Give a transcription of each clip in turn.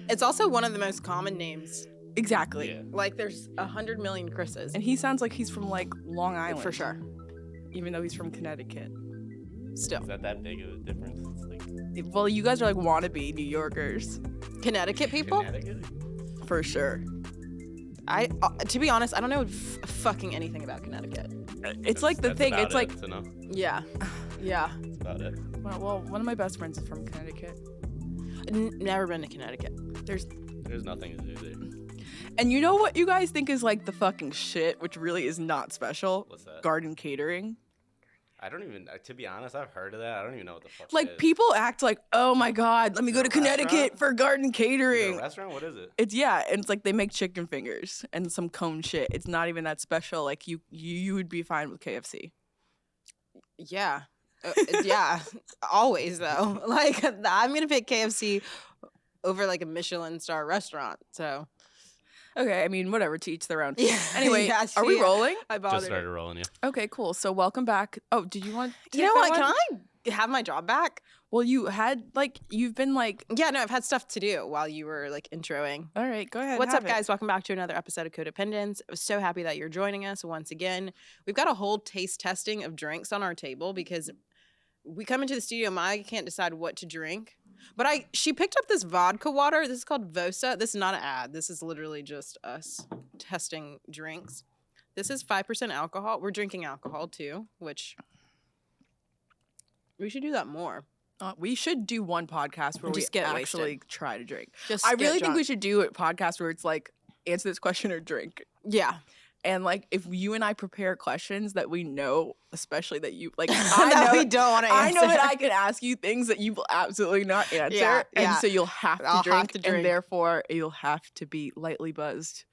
It's also one of the most common names. Exactly. Yeah. Like, there's 100 million Chris's. And he sounds like he's from, like, Long Island. For sure. Even though he's from Connecticut. Still. Is that big of a difference? It's like Well, you guys are, like, wannabe New Yorkers. Connecticut people? Connecticut? For sure. To be honest, I don't know fucking anything about Connecticut. It's like the That's thing. about It's like... it to know. Yeah. Yeah. That's about it. Well, one of my best friends is from Connecticut. Never been to Connecticut. There's nothing to do there. And you know what you guys think is, like, the fucking shit, which really is not special? What's that? Garden catering. I don't even, to be honest, I've heard of that. I don't even know what the fuck Like, it is. people act like, oh my God, let me go to Is it a Connecticut restaurant? for garden Is it catering. a restaurant? What is it? And it's like they make chicken fingers and some cone shit. It's not even that special. Like, you would be fine with KFC. Yeah. Yeah. Always, though. Like, I'm going to pick KFC over, like, a Michelin star restaurant. So. Okay, I mean, whatever, to each their own. Yeah. Anyway, Yeah, are we she- rolling? I bothered. Just started rolling, yeah. Okay, cool. So welcome back. Oh, did you want to You take know that what? one? Can I have my job back? Well, you had, like, you've been like, Yeah, no, I've had stuff to do while you were, like, introing. all right, go ahead. What's have up, it. guys? Welcome back to another episode of Codependence. I'm so happy that you're joining us once again. We've got a whole taste testing of drinks on our table because we come into the studio, Maya can't decide what to drink. But she picked up this vodka water. This is called Vosa. This is not an ad. This is literally just us testing drinks. This is 5% alcohol. We're drinking alcohol too, which we should do that more. We should do one podcast where Just we get actually wasted. try to drink. Just I get really think drunk. we should do a podcast where it's like, answer this question or drink. Yeah. And like, if you and I prepare questions that we know, especially that you like, That we don't want to I answer. know that I can ask you things that you will absolutely not answer, Yeah, and yeah. so you'll have to, I'll drink, have to drink. and therefore you'll have to be lightly buzzed.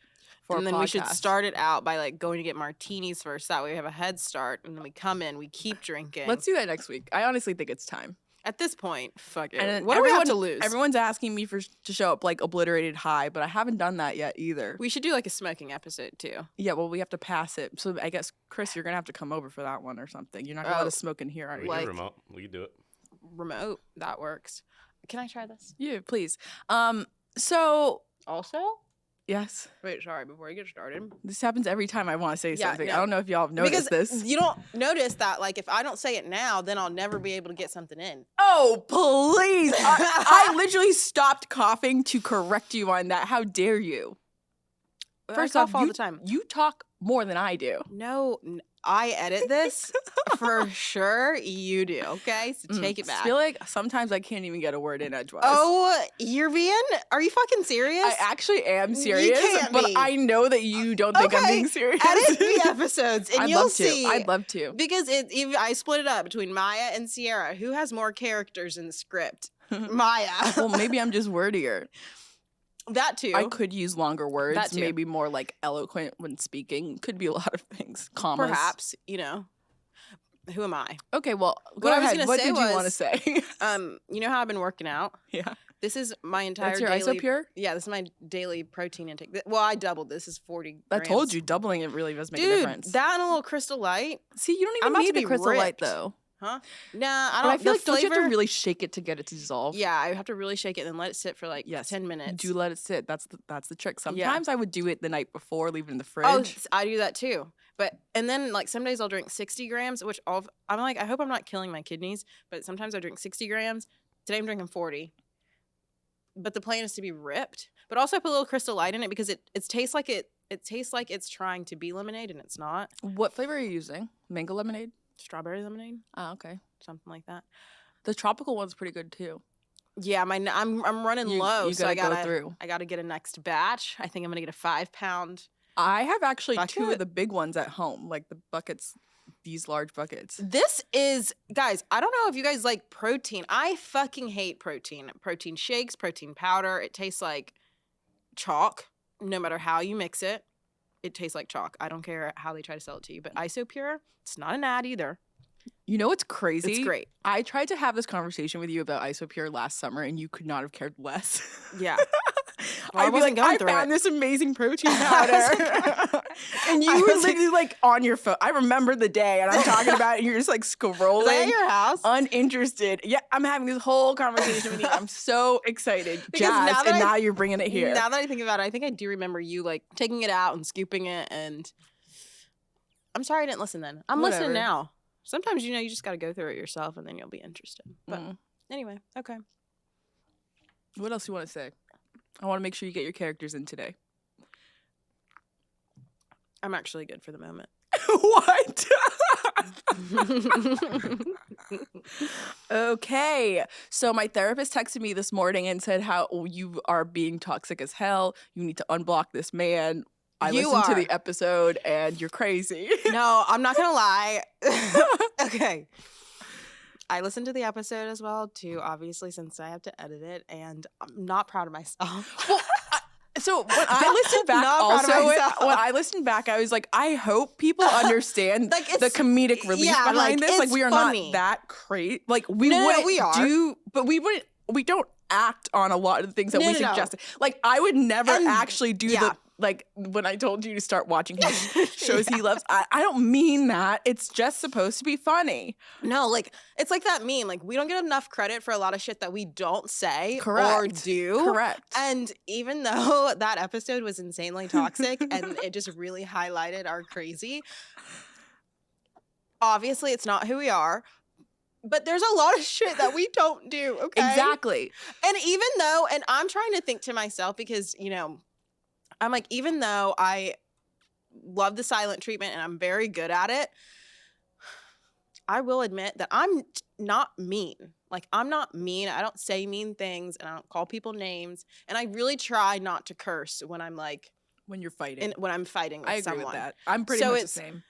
For And a then we should podcast. start it out by like going to get martinis first. That way we have a head start. And then we come in, we keep drinking. Let's do that next week. I honestly think it's time. At this point, fuck it. And then What do we have to everyone- lose? Everyone's asking me to show up like obliterated high, but I haven't done that yet either. We should do like a smoking episode too. Yeah, well, we have to pass it. So I guess, Chris, you're going to have to come over for that one or something. You're not going to let Oh. us smoke in here, are We you? Like- can remote. We can do it. Remote, that works. Can I try this? Yeah, please. So, Also? yes, Wait, sorry, before you get started. this happens every time I want to say Yeah, something. no. I don't know if y'all have noticed Because this. you don't notice that, like, if I don't say it now, then I'll never be able to get something in. Oh, please. I literally stopped coughing to correct you on that. How dare you? First I off, cough all you, the time. you talk more than I do. No, I edit this for sure. You do, okay? So take it I back. feel like sometimes I can't even get a word in edgewise. Oh, you're being? Are you fucking serious? I actually am serious, can't but be. I know that you don't think I'm Okay, being serious. Edit the episodes, and I'd you'll love see. to. I'd love to. Because I split it up between Maya and Sierra. Who has more characters in the script? Maya. Well, maybe I'm just wordier. That too. I could use longer words, That too. maybe more like eloquent when speaking. Could be a lot of things. Commas. Perhaps, you know. Who am I? Okay, well, go What I was ahead. gonna What say did you want to was- say? You know how I've been working out? Yeah. This is my entire That's your daily. Isopure? Yeah, this is my daily protein intake. Well, I doubled. This is 40 I grams. told you, doubling it really does make a Dude, difference. that and a little Crystal Light. See, you don't I'm even about to need the be Crystal Light ripped. though. Huh? Nah, But I don't. I feel the like don't you have to flavor- really shake it to get it to dissolve? Yeah, I have to really shake it and then let it sit for like Yes. 10 minutes. Do let it sit. That's the trick. Yeah. Sometimes I would do it the night before, leave it in the fridge. Oh, I do that too. But and then like some days I'll drink 60 grams, which I'm like, I hope I'm not killing my kidneys. But sometimes I drink 60 grams. Today I'm drinking 40. But the plan is to be ripped. But also I put a little Crystal Light in it because it tastes like it tastes like it's trying to be lemonade and it's not. What flavor are you using? Mango lemonade? Strawberry lemonade, Oh, okay. something like that. The tropical one's pretty good too. Yeah, I'm running You- low, you so I gotta gotta go through. I gotta get a next batch. I think I'm gonna get a 5-pound. I have actually Bucket? two of the big ones at home, like the buckets, these large buckets. This is, guys, I don't know if you guys like protein. I fucking hate protein. Protein shakes, protein powder. It tastes like chalk, no matter how you mix it. It tastes like chalk. I don't care how they try to sell it to you. But Isopure, it's not an ad either. You know what's crazy? It's great. I tried to have this conversation with you about Isopure last summer, and you could not have cared less. Yeah. Well, I I'd be wasn't like, going I through found it. this amazing protein powder. And you I were was like- literally like on your phone. I remember the day, and I'm talking about it, and you're just like Was I at scrolling, your house? uninterested. Yeah, I'm having this whole conversation with you. I'm so excited. Because Jazz, now that and I- now you're bringing it here. Now that I think about it, I think I do remember you like taking it out and scooping it. And I'm sorry I didn't listen then. I'm listening Whatever. now. Sometimes you just got to go through it yourself, and then you'll be interested. But Mm. anyway, okay. What else you want to say? I want to make sure you get your characters in today. I'm actually good for the moment. What? Okay. So my therapist texted me this morning and said how you are being toxic as hell. You need to unblock this man. I You listened to are. the episode and you're crazy. No, I'm not gonna lie. Okay. I listened to the episode as well too, obviously, since I have to edit it, and I'm not proud of myself. So when I listened back, Not proud of also myself. when I listened back, I was like, I hope people understand Like, the it's- comedic relief yeah, behind like, this. Like it's we are funny. not that crazy. Like we No, wouldn't we are. do, but we wouldn't. We don't act on a lot of the things that No, we no, no. suggested. Like I would never And- actually do yeah. the like when I told you to start watching his shows he loves. I don't mean that. It's just supposed to be funny. No, like it's like that meme. Like we don't get enough credit for a lot of shit that we don't say or Correct. do. Correct. And even though that episode was insanely toxic and it just really highlighted our crazy, obviously it's not who we are. But there's a lot of shit that we don't do, okay? Exactly. And even though, and I'm trying to think to myself because, I'm like, even though I love the silent treatment and I'm very good at it, I will admit that I'm not mean. Like, I'm not mean. I don't say mean things and I don't call people names. And I really try not to curse when I'm like, When you're fighting. when I'm fighting with I agree someone. with that. I'm pretty So much the it's- same.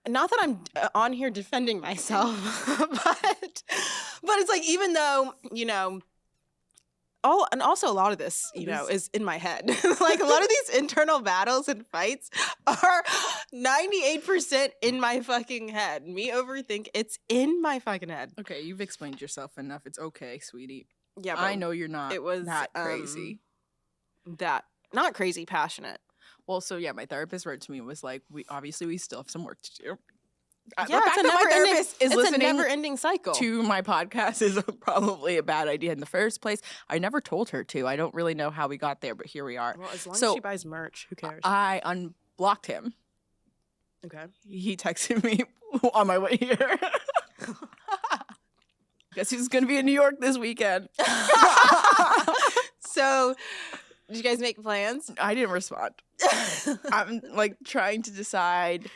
Not that I'm on here defending myself, but it's like, even though, and also a lot of this, is in my head. Like a lot of these internal battles and fights are 98% in my fucking head. Me overthink, it's in my fucking head. Okay, you've explained yourself enough. It's okay, sweetie. Yeah, but I know you're not it was that crazy. Not crazy, passionate. Well, so yeah, my therapist wrote to me and was like, we still have some work to do. Yeah, The fact that my therapist is it's a listening never-ending cycle. to my podcast is probably a bad idea in the first place. I never told her to. I don't really know how we got there, but here we are. Well, as long So, as she buys merch, who cares? I unblocked him. Okay. He texted me on my way here. Guess he's going to be in New York this weekend. So, did you guys make plans? I didn't respond. I'm like trying to decide.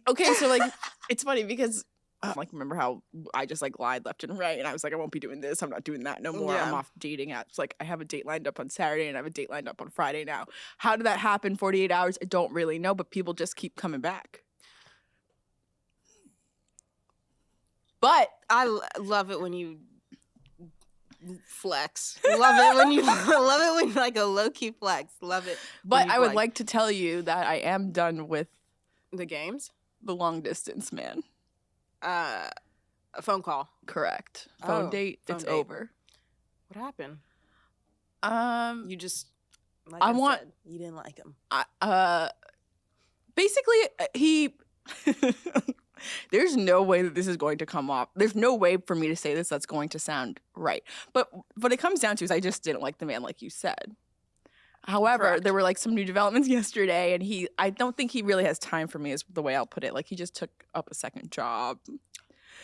Okay, so like it's funny because remember how I just like lied left and right, and I was like, I won't be doing this. I'm not doing that no more. I'm Yeah. off dating apps. Like I have a date lined up on Saturday and I have a date lined up on Friday now. How did that happen? 48 hours? I don't really know, but people just keep coming back. But I love it when you flex. Love it when you like a low key flex. Love it. when but you I would flex. like to tell you that I am done with the games. the long distance man. A phone call. Correct. Phone Oh, date. phone It's date. over. What happened? Um, You just like I want- said, you didn't like him. Basically he there's no way that this is going to come off. There's no way for me to say this that's going to sound right. But what it comes down to is I just didn't like the man, like you said. However, Correct. there were like some new developments yesterday, and I don't think he really has time for me, is the way I'll put it. Like he just took up a second job,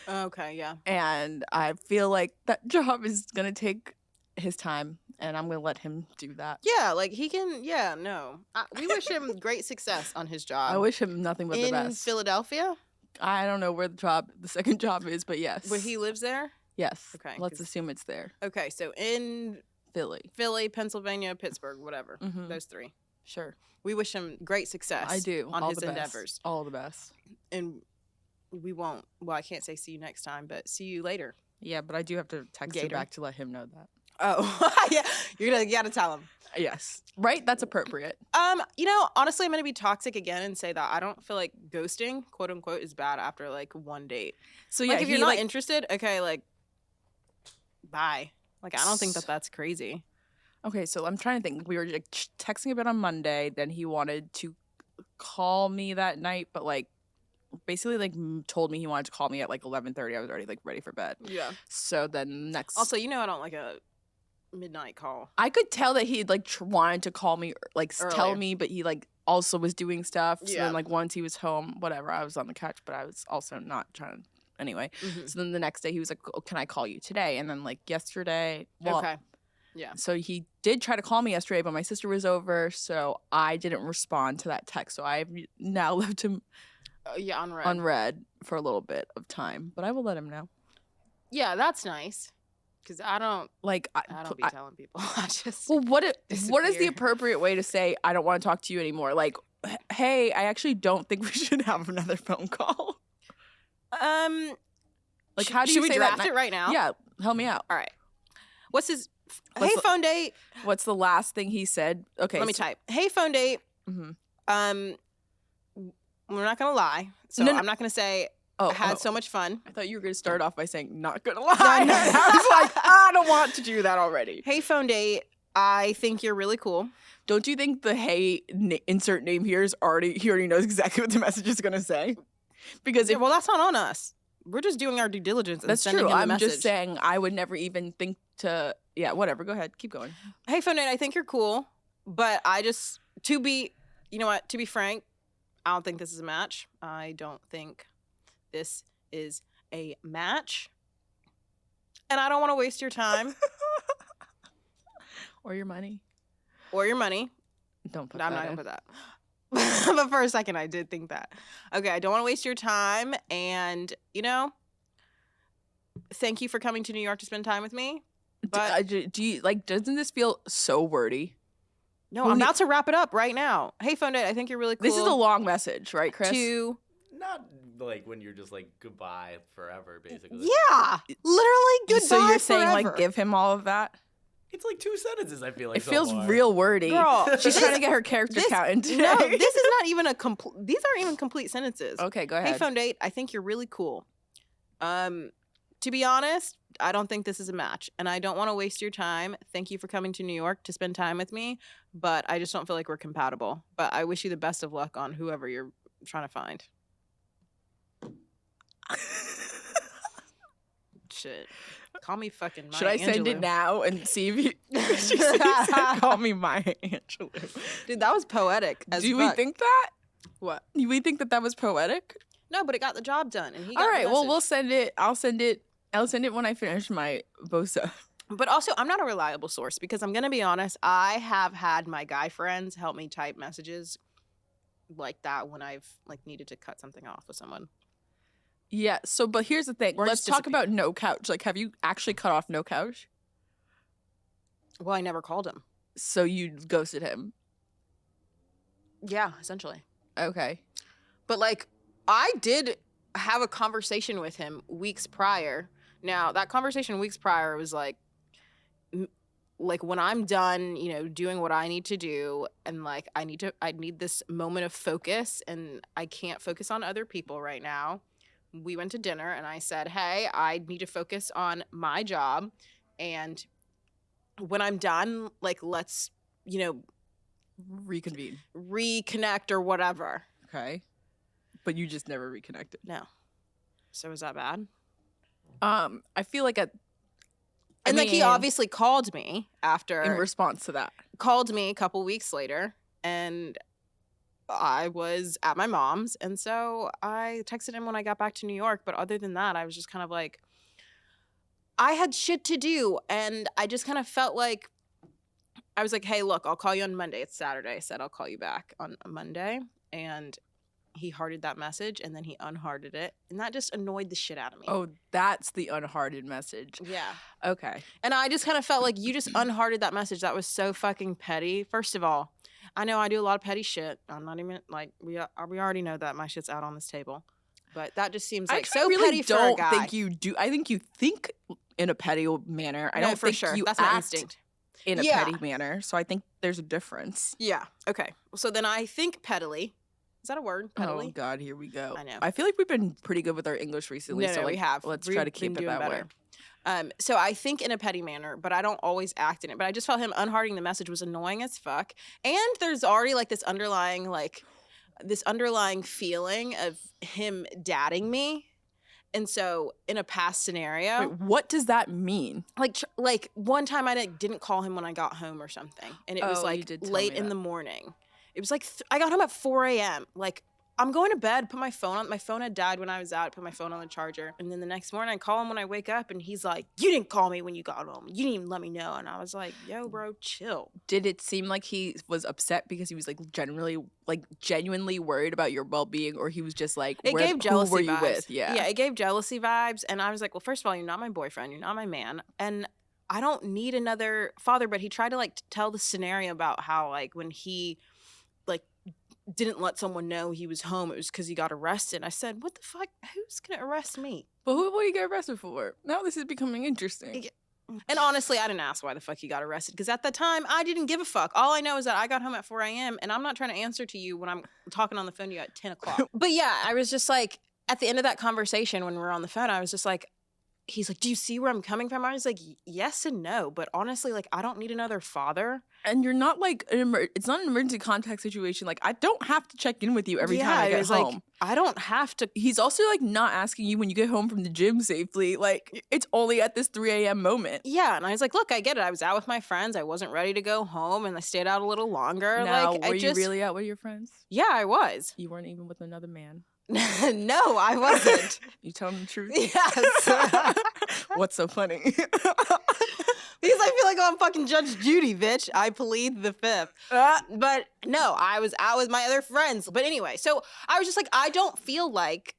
Okay, yeah. and I feel like that job is gonna take his time, and I'm gonna let him do that. Yeah, like he can. Yeah, no. We wish him great success on his job. I wish him nothing but the in best. Philadelphia, I don't know where the second job is, but yes. where he lives there. Yes. Okay, Let's 'cause- assume it's there. Okay, so in Philly. Philly, Pennsylvania, Pittsburgh, whatever. Mhm. Those three. Sure. We wish him great success. I do. on All his the best. endeavors, All the best. and we won't. Well, I can't say see you next time, but see you later. Yeah, but I do have to text him Gator. back to let him know that. Oh, yeah. You gotta tell him. Yes. Right? That's appropriate. Honestly, I'm gonna be toxic again and say that I don't feel like ghosting, quote unquote, is bad after like one date. So yeah, Like if you're he, not like, interested, okay, like bye. Like I don't think that that's crazy. Okay, so I'm trying to think. We were like texting a bit on Monday. Then he wanted to call me that night, but like basically like told me he wanted to call me at like 11:30. I was already like ready for bed. Yeah. So then next, Also, I don't like a midnight call. I could tell that he like wanted to call me, like tell Earlier. me, but he like also was doing stuff. So Yeah. then like once he was home, whatever, I was on the couch, but I was also not trying to. Anyway, so then the next day he was like, oh, "Can I call you today?" And then like yesterday, well, Okay. Yeah. so he did try to call me yesterday, but my sister was over, so I didn't respond to that text. So I've now left him Yeah, unread. unread for a little bit of time, but I will let him know. Yeah, that's nice. Because I don't Like, be telling people. I just well, what is the disappear. appropriate way to say I don't want to talk to you anymore? Like, hey, I actually don't think we should have another phone call. Like, how do you should we say draft that? it right now? Yeah, help me out. All right. What's his? What's Hey, the- phone date. What's the last thing he said? Okay, Let me type. Hey, phone date. Mhm. We're not gonna lie. So No, no. I'm not gonna say Oh, I had so much fun. I thought you were going to start off by saying, not gonna lie. No. I was like, I don't want to do that already. Hey, phone date. I think you're really cool. Don't you think the insert name here is he already knows exactly what the message is going to say? Because Yeah, well, that's not on us. We're just doing our due diligence and that's sending true. him the I'm message. just saying I would never even think to, yeah, whatever. Go ahead. Keep going. Hey, phone date. I think you're cool, but I just to be frank, I don't think this is a match. I don't think this is a match, and I don't want to waste your time Or your money. or your money. Don't put No, I'm that not in. gonna put that. But for a second, I did think that. Okay, I don't want to waste your time, and thank you for coming to New York to spend time with me. But Do you, like, doesn't this feel so wordy? no, I'm about to wrap it up right now. Hey, phone date. I think you're really cool. This is a long message, right, Chris? Not like when you're just like goodbye forever, basically. Yeah, literally goodbye. So you're saying, forever. like, give him all of that? It's like 2 sentences. I feel like It so feels far. real wordy. Girl, She's trying to get her character count in today. No, this is not even a complete. These aren't even complete sentences. Okay, go Hey, ahead. phone date. I think you're really cool. To be honest, I don't think this is a match, and I don't want to waste your time. Thank you for coming to New York to spend time with me, but I just don't feel like we're compatible. But I wish you the best of luck on whoever you're trying to find. Shit. Call me fucking Maya Should I send it Angelou. now and see if you? She said, call me Maya Angelou. Dude, that was poetic as Do we fuck. think that? What? Do we think that was poetic? No, but it got the job done, and he got All the right. Well, message. we'll send it. I'll send it when I finish my Bosa. But also, I'm not a reliable source because I'm going to be honest. I have had my guy friends help me type messages like that when I've like needed to cut something off with someone. Yeah. So, but here's the thing. Or Let's just talk disappear. about No Couch. Like, have you actually cut off No Couch? Well, I never called him. So you ghosted him. Yeah, essentially. Okay. But like, I did have a conversation with him weeks prior. Now, that conversation weeks prior was like when I'm done, doing what I need to do, and like I need this moment of focus, and I can't focus on other people right now. We went to dinner, and I said, "Hey, I need to focus on my job, and when I'm done, like let's, Reconvene. reconnect or whatever." Okay. But you just never reconnected. No. So is that bad? I feel like And like he mean, obviously called me after. in response to that. Called me a couple weeks later, and I was at my mom's, and so I texted him when I got back to New York. But other than that, I was just kind of like, I had shit to do, and I just kind of felt like I was like, hey, look, I'll call you on Monday. It's Saturday. I said I'll call you back on a Monday, and he hearted that message, and then he unhearted it, and that just annoyed the shit out of me. Oh, that's the unhearted message. Yeah. Okay. And I just kind of felt like you just unhearted that message. That was so fucking petty. First of all, I know I do a lot of petty shit. I'm not even like we already know that my shit's out on this table, but that just seems like I so really petty for a don't guy. think you do. I think you think in a petty manner. I No, don't for think sure. you That's my act instinct. in a Yeah. petty manner. So I think there's a difference. Yeah. Okay. So then I think pettily. Is that a word? Oh Pettily. God, here we go. I know. I feel like we've been pretty good with our English recently. No, so we like, have. let's We've try to keep been it doing that way. better. So I think in a petty manner, but I don't always act in it. But I just felt him unhearting the message was annoying as fuck. And there's already like this underlying feeling of him dadding me. And so in a past scenario, Wait, what does that mean? like one time I didn't call him when I got home or something, and it was Oh, you like did tell late me in that. the morning. It was like I got home at 4 a.m. Like I'm going to bed, put my phone on. My phone had died when I was out. Put my phone on the charger, and then the next morning I call him when I wake up, and he's like, "You didn't call me when you got home. You didn't even let me know." And I was like, "Yo, bro, chill." Did it seem like he was upset because he was like genuinely worried about your well-being, or he was just like, It gave jealousy who were you vibes. with? Yeah. It gave jealousy vibes, and I was like, "Well, first of all, you're not my boyfriend. You're not my man, and I don't need another father." But he tried to like tell the scenario about how like when he like didn't let someone know he was home, it was because he got arrested. I said, "What the fuck? Who's gonna arrest me?" But who will you get arrested for? Now this is becoming interesting. Yeah. And honestly, I didn't ask why the fuck he got arrested because at the time I didn't give a fuck. All I know is that I got home at 4 a.m. and I'm not trying to answer to you when I'm talking on the phone to you at 10 o'clock. But yeah, I was just like, at the end of that conversation when we were on the phone, I was just like, he's like, "Do you see where I'm coming from?" I was like, yes and no. But honestly, like, I don't need another father. And you're not like it's not an emergency contact situation. Like I don't have to check in with you every time I it get was home. like, I don't have to. He's also like not asking you when you get home from the gym safely. Like it's only at this 3 a.m. moment. Yeah, and I was like, look, I get it. I was out with my friends. I wasn't ready to go home, and I stayed out a little longer. Now, like, were you really out with your friends? Yeah, I was. You weren't even with another man. No, I wasn't. You telling the truth? Yes. What's so funny? Because I feel like I'm fucking Judge Judy, bitch. I plead the fifth. But no, I was out with my other friends. But anyway, so I was just like, I don't feel like,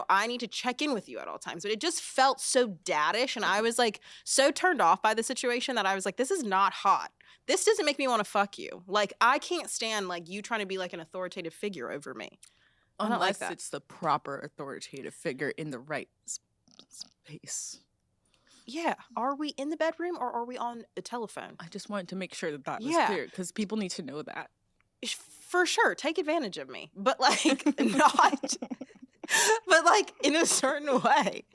I need to check in with you at all times. But it just felt so daddish. And I was like so turned off by the situation that I was like, this is not hot. This doesn't make me want to fuck you. Like, I can't stand like you trying to be like an authoritative figure over me. I don't like Unless that. it's the proper authoritative figure in the right space. Yeah. Are we in the bedroom or are we on the telephone? I just wanted to make sure that was Yeah. clear because people need to know that. For sure. Take advantage of me. But like, not. But like in a certain way.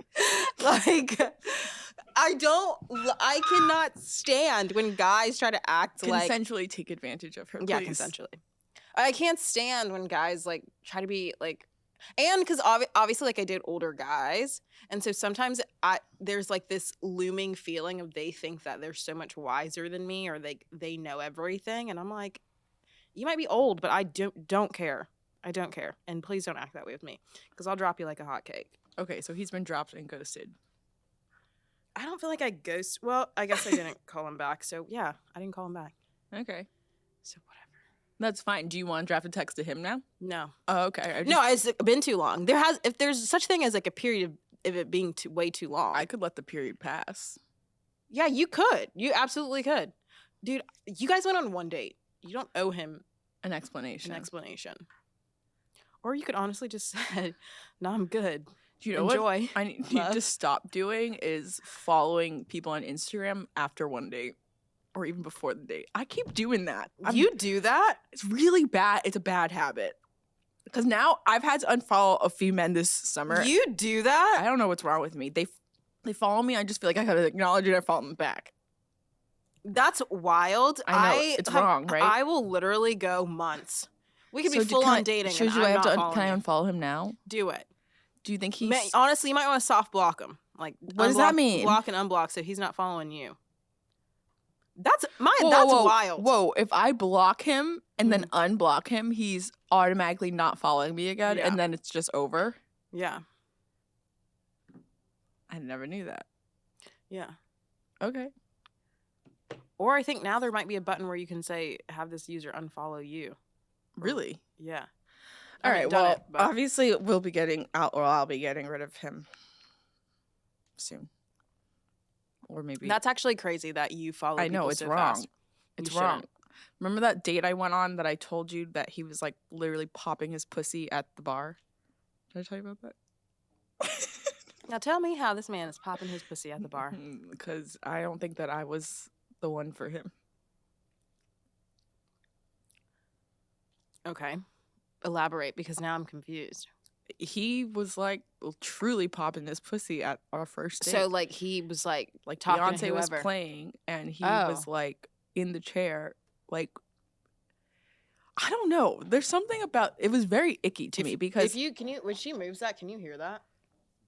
Like, I cannot stand when guys try to act like. Consensually take advantage of her, please. Yeah, consensually. I can't stand when guys like try to be like, and because obviously like I date older guys, and so sometimes there's like this looming feeling of they think that they're so much wiser than me or they know everything, and I'm like, you might be old, but I don't care. I don't care, and please don't act that way with me because I'll drop you like a hotcake. Okay, so he's been dropped and ghosted. I don't feel like I ghost. Well, I guess I didn't call him back, so yeah, I didn't call him back. Okay. So whatever. That's fine. Do you want to draft a text to him now? No. Oh, okay. No, it's been too long. If there's such thing as like a period of it being way too long. I could let the period pass. Yeah, you could. You absolutely could. Dude, you guys went on one date. You don't owe him An explanation. Or you could honestly just say, "No, I'm good." Do you know Enjoy. what I need to stop doing is following people on Instagram after one date or even before the date. I keep doing that. You do that? It's really bad. It's a bad habit. Because now I've had to unfollow a few men this summer. You do that? I don't know what's wrong with me. They follow me. I just feel like I gotta acknowledge it and follow them back. That's wild. I know it's wrong, right? I will literally go months. We could be full on dating. Can I unfollow him now? Do it. Do you think he's honestly? You might want to soft block him. Like, what does that mean? Block and unblock, so he's not following you. That's wild. Whoa! If I block him and then unblock him, he's automatically not following me again, and then it's just over. Yeah. I never knew that. Yeah. Okay. Or I think now there might be a button where you can say, "Have this user unfollow you." Really? Yeah. All right. Well, obviously we'll be getting out, or I'll be getting rid of him soon. Or maybe that's actually crazy that you follow. I know it's so wrong. Fast. It's wrong. Remember that date I went on that I told you that he was like literally popping his pussy at the bar? Did I tell you about that? Now tell me how this man is popping his pussy at the bar. Because I don't think that I was the one for him. Okay. Elaborate, because now I'm confused. he was like truly popping his pussy at our first date. So like he was like like talking Beyonce to whoever. was playing and he Oh. was like in the chair, like I don't know. There's something about it was very icky to me because when she moves that, can you hear that?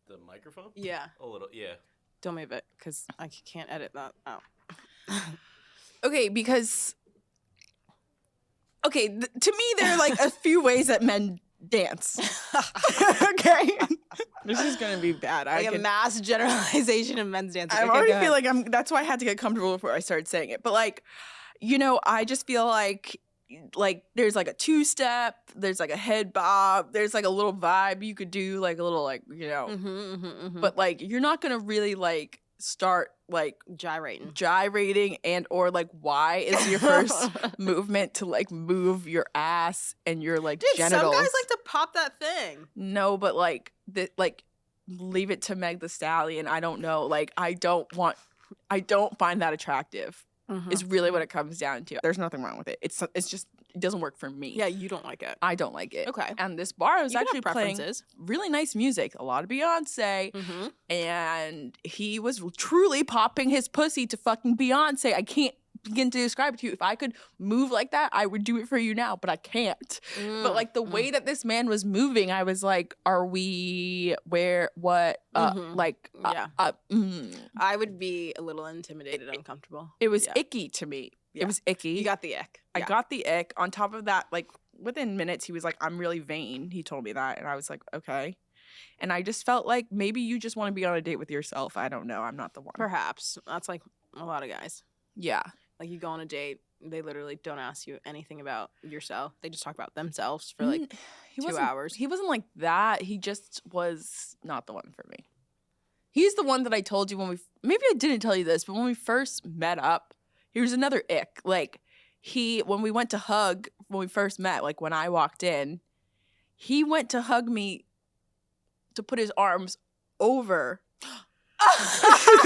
The microphone? Yeah. A little, yeah. Don't move it because I can't edit that out. okay, because okay, to me there are like a few ways that men dance. Okay, this is gonna be bad. Like a mass generalization of men's dancing. I Okay, already go feel ahead. like that's why I had to get comfortable before I started saying it. But like, you know, I just feel like there's like a two-step, there's like a head bob, there's like a little vibe you could do, like a little like, you know, but like you're not gonna really like start like gyrating and or like why is your first movement to like move your ass and your like genitals. Some guys like to pop that thing. No, but like leave it to Meg the Stallion. I don't know. Like I don't find that attractive. Is really what it comes down to. There's nothing wrong with it. It's just it doesn't work for me. Yeah, you don't like it. I don't like it. Okay. And this bar was actually playing preferences. really nice music, a lot of Beyonce, Mm-hmm. and he was truly popping his pussy to fucking Beyonce. I can't begin to describe it to you. If I could move like that, I would do it for you now, but I can't. But like the way that this man was moving, I was like, are we where what Yeah. I would be a little intimidated, uncomfortable. It was icky to me. Yeah. It was icky. You got the ick. I got the ick. On top of that, like within minutes, he was like, I'm really vain. He told me that. And I was like, okay. And I just felt like maybe you just want to be on a date with yourself. I don't know. I'm not the one. Perhaps. That's like a lot of guys. Yeah. Like you go on a date, they literally don't ask you anything about yourself. They just talk about themselves for like 2 hours. He wasn't like that. He just was not the one for me. He's the one that I told you maybe I didn't tell you this, but when we first met up, here's another ick. Like when we went to hug, when we first met, like when I walked in, he went to hug me to put his arms over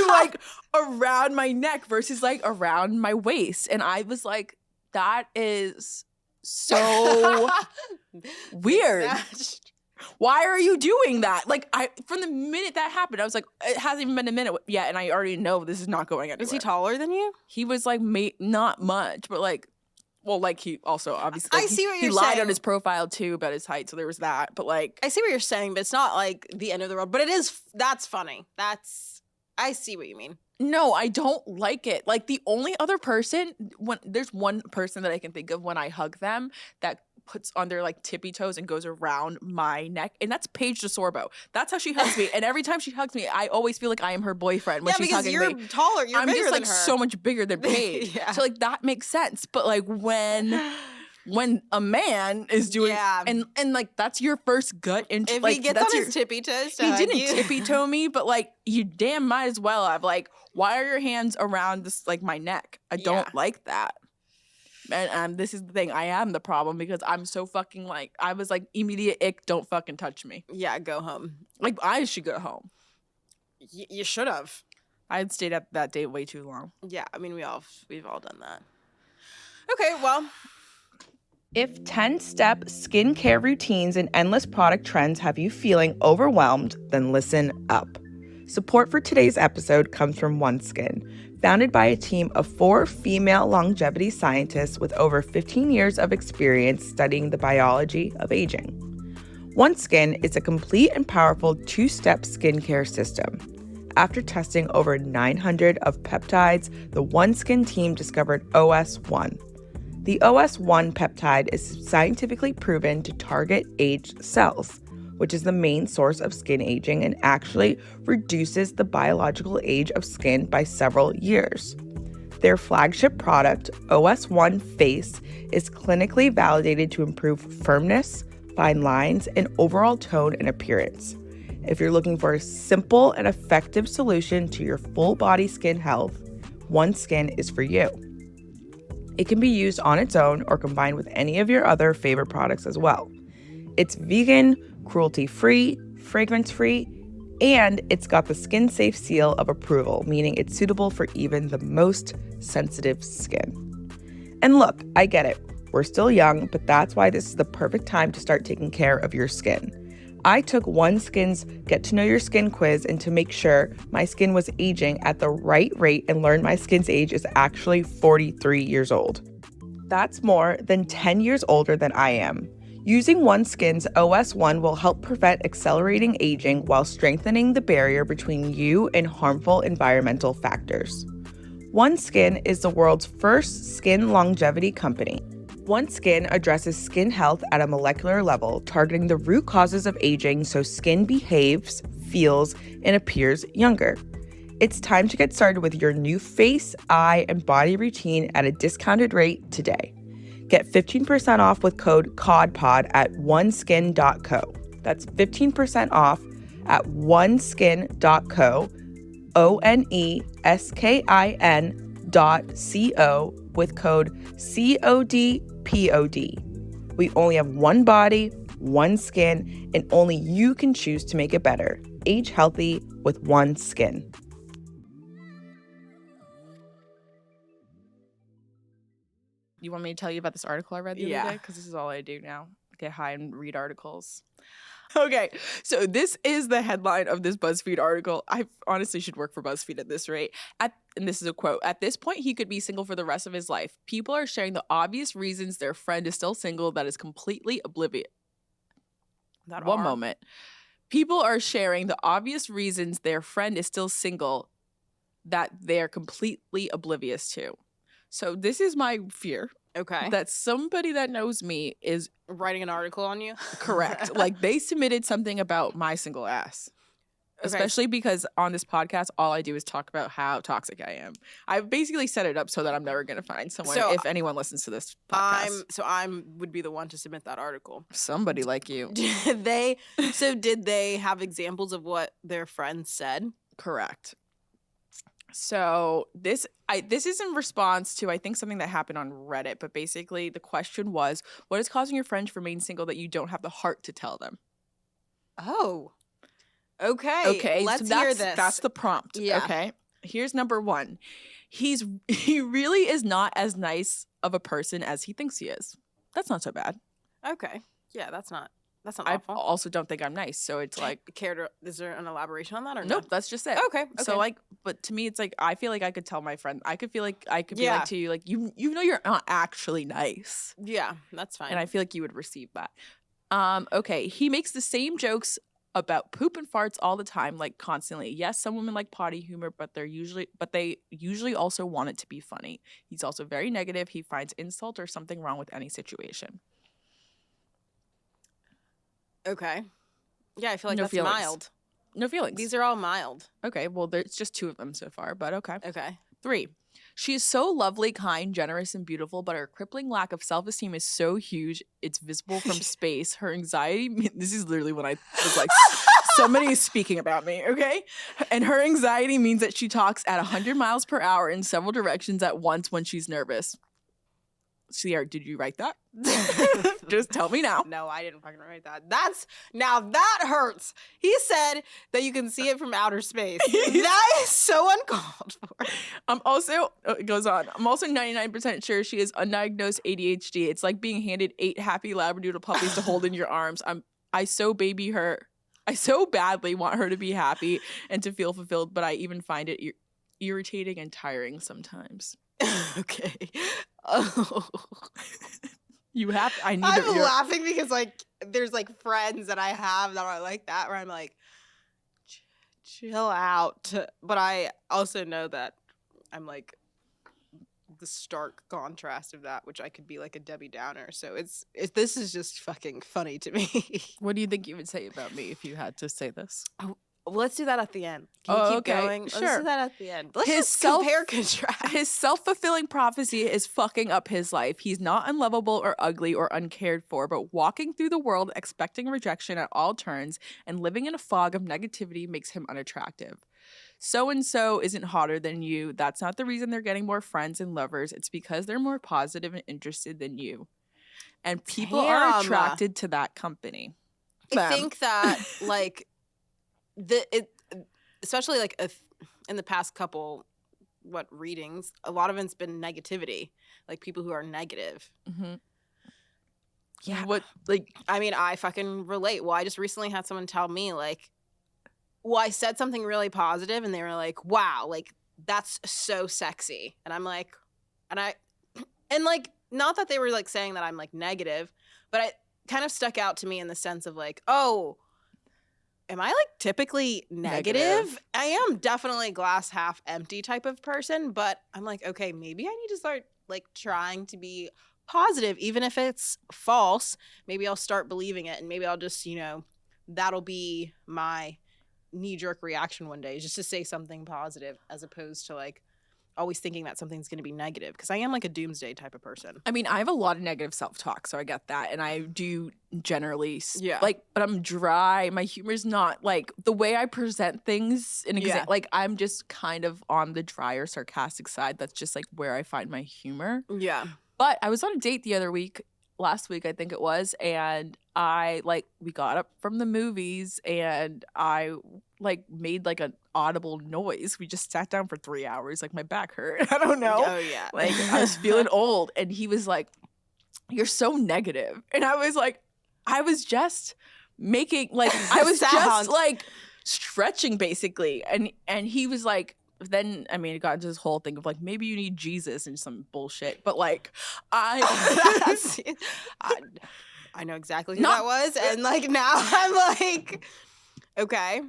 like around my neck versus like around my waist. And I was like, that is so weird. Why are you doing that? Like from the minute that happened, I was like, it hasn't even been a minute yet, and I already know this is not going anywhere. Is he taller than you? He was like not much, but like, well, like he also obviously I see what you're he lied saying. on his profile too about his height, so there was that. But like, I see what you're saying, but it's not like the end of the world. But it is. That's funny. I see what you mean. no, I don't like it. Like the only other person, there's one person that I can think of when I hug them that puts on their like tippy toes and goes around my neck, and that's Paige DeSorbo. That's how she hugs me, and every time she hugs me, I always feel like I am her boyfriend when she's hugging you're me. taller. You're I'm bigger just than like her. so much bigger than Paige, Yeah. so like that makes sense. But like when a man is doing, and like that's your first gut into, If like he gets that's on your, his tippy toes, to he hug didn't you. tippy toe me, but like you damn might as well have. Like, why are your hands around this like my neck? I don't like that. And this is the thing, I am the problem because I'm so fucking like, I was like immediate ick, don't fucking touch me. Yeah, go home. Like I should go home. You should have. I had stayed at that date way too long. Yeah, I mean we've all done that. Okay, well. If 10-step skincare routines and endless product trends have you feeling overwhelmed, then listen up. Support for today's episode comes from OneSkin, founded by a team of 4 female longevity scientists with over 15 years of experience studying the biology of aging. OneSkin is a complete and powerful 2-step skincare system. After testing over 900 of peptides, the OneSkin team discovered OS1. The OS1 peptide is scientifically proven to target aged cells, which is the main source of skin aging and actually reduces the biological age of skin by several years. Their flagship product, OS1 Face, is clinically validated to improve firmness, fine lines, and overall tone and appearance. If you're looking for a simple and effective solution to your full body skin health, OneSkin is for you. It can be used on its own or combined with any of your other favorite products as well. It's vegan, cruelty-free, fragrance-free, and it's got the skin-safe seal of approval, meaning it's suitable for even the most sensitive skin. And look, I get it. We're still young, but that's why this is the perfect time to start taking care of your skin. I took OneSkin's Get to Know Your Skin quiz and to make sure my skin was aging at the right rate and learned my skin's age is actually 43 years old. That's more than 10 years older than I am. Using OneSkin's OS1 will help prevent accelerating aging while strengthening the barrier between you and harmful environmental factors. OneSkin is the world's first skin longevity company. OneSkin addresses skin health at a molecular level, targeting the root causes of aging so skin behaves, feels, and appears younger. It's time to get started with your new face, eye, and body routine at a discounted rate today. Get 15% off with code CODPOD at oneskin.co. That's 15% off at oneskin.co, oneskin.co with code CODPOD. We only have one body, one skin, and only you can choose to make it better. Age healthy with OneSkin. You want me to tell you about this article I read the other day? Because this is all I do now. Get high and read articles. Okay, so this is the headline of this BuzzFeed article. I honestly should work for BuzzFeed at this rate. And this is a quote. At this point, he could be single for the rest of his life. People are sharing the obvious reasons their friend is still single that is completely oblivious. One moment. People are sharing the obvious reasons their friend is still single that they're completely oblivious to. So this is my fear. Okay. That somebody that knows me is Writing an article on you? correct. Like they submitted something about my single ass. Okay. Especially because on this podcast, all I do is talk about how toxic I am. I've basically set it up so that I'm never going to find someone if anyone listens to this podcast. I would be the one to submit that article. Somebody like you. Did they have examples of what their friends said? Correct. So this is in response to, I think, something that happened on Reddit. But basically, the question was, what is causing your friend to remain single that you don't have the heart to tell them? Oh. Okay. Okay. Let's so hear this. That's the prompt. Yeah. Okay. Here's number one. He really is not as nice of a person as he thinks he is. That's not so bad. Okay. Yeah, that's not I awful. also don't think I'm nice. So it's like, Is there an elaboration on that or no? nope, that's just it. Okay. So like, but to me, it's like, I feel like I could tell my friend, I could be like to you, like, you know, you're not actually nice. Yeah, that's fine. And I feel like you would receive that. Okay. He makes the same jokes about poop and farts all the time, like constantly. Yes, some women like potty humor, but they usually also want it to be funny. He's also very negative. He finds insult or something wrong with any situation. Okay. Yeah, I feel like No that's feelings. mild. No feelings. These are all mild. Okay, well, there's just 2 of them so far, but okay. Okay. 3. She is so lovely, kind, generous, and beautiful, but her crippling lack of self-esteem is so huge, it's visible from space. Her anxiety, this is literally when I was like, somebody is speaking about me, okay? And her anxiety means that she talks at 100 miles per hour in several directions at once when she's nervous. Sierra, did you write that? Just tell me now. No, I didn't fucking write that. Now that hurts. He said that you can see it from outer space. That is so uncalled for. It goes on. I'm also 99% sure she has undiagnosed ADHD. It's like being handed 8 happy Labradoodle puppies to hold in your arms. I so badly want her to be happy and to feel fulfilled, but I even find it irritating and tiring sometimes. Okay. Oh. I'm laughing because there's friends that I have that are like that where I'm like, chill out. But I also know that I'm like the stark contrast of that, which I could be like a Debbie Downer. So this is just fucking funny to me. What do you think you would say about me if you had to say this? Let's do that at the end. Can you keep okay. going? Sure. Let's do that at the end. Let's just compare contrast. His self-fulfilling prophecy is fucking up his life. He's not unlovable or ugly or uncared for, but walking through the world expecting rejection at all turns and living in a fog of negativity makes him unattractive. So-and-so isn't hotter than you. That's not the reason they're getting more friends and lovers. It's because they're more positive and interested than you. And people are attracted to that company. I think that especially in the past couple readings, a lot of it's been negativity, like people who are negative. Mm-hmm. Yeah. What, like, I mean, I fucking relate. Well, I just recently had someone tell me, like, well, I said something really positive and they were like, wow, like, that's so sexy. And I'm like, and like, not that they were like saying that I'm like negative, but it kind of stuck out to me in the sense of like, oh, am I like typically negative? I am definitely glass half empty type of person, but I'm like, okay, maybe I need to start like trying to be positive, even if it's false. Maybe I'll start believing it, and maybe I'll just, that'll be my knee-jerk reaction one day, just to say something positive as opposed to like always thinking that something's going to be negative, because I am like a doomsday type of person. I mean, I have a lot of negative self-talk, so I get that. And I do generally, Yeah. like, but I'm dry. My humor's not, like, the way I present things in Yeah. like, I'm just kind of on the drier, sarcastic side. That's just, like, where I find my humor. Yeah. But I was on a date the other week, last week, I think it was, and we got up from the movies, and I, like, made, like, an audible noise. We just sat down for 3 hours. Like, my back hurt. I don't know. Oh, yeah. Like, I was feeling old, and he was like, "You're so negative." And I was like, I was just making, like, I was just, like, stretching, basically. And he was like, then, I mean, it got into this whole thing of, like, maybe you need Jesus and some bullshit. But, like, I know exactly who that was. And, like, now I'm like, okay.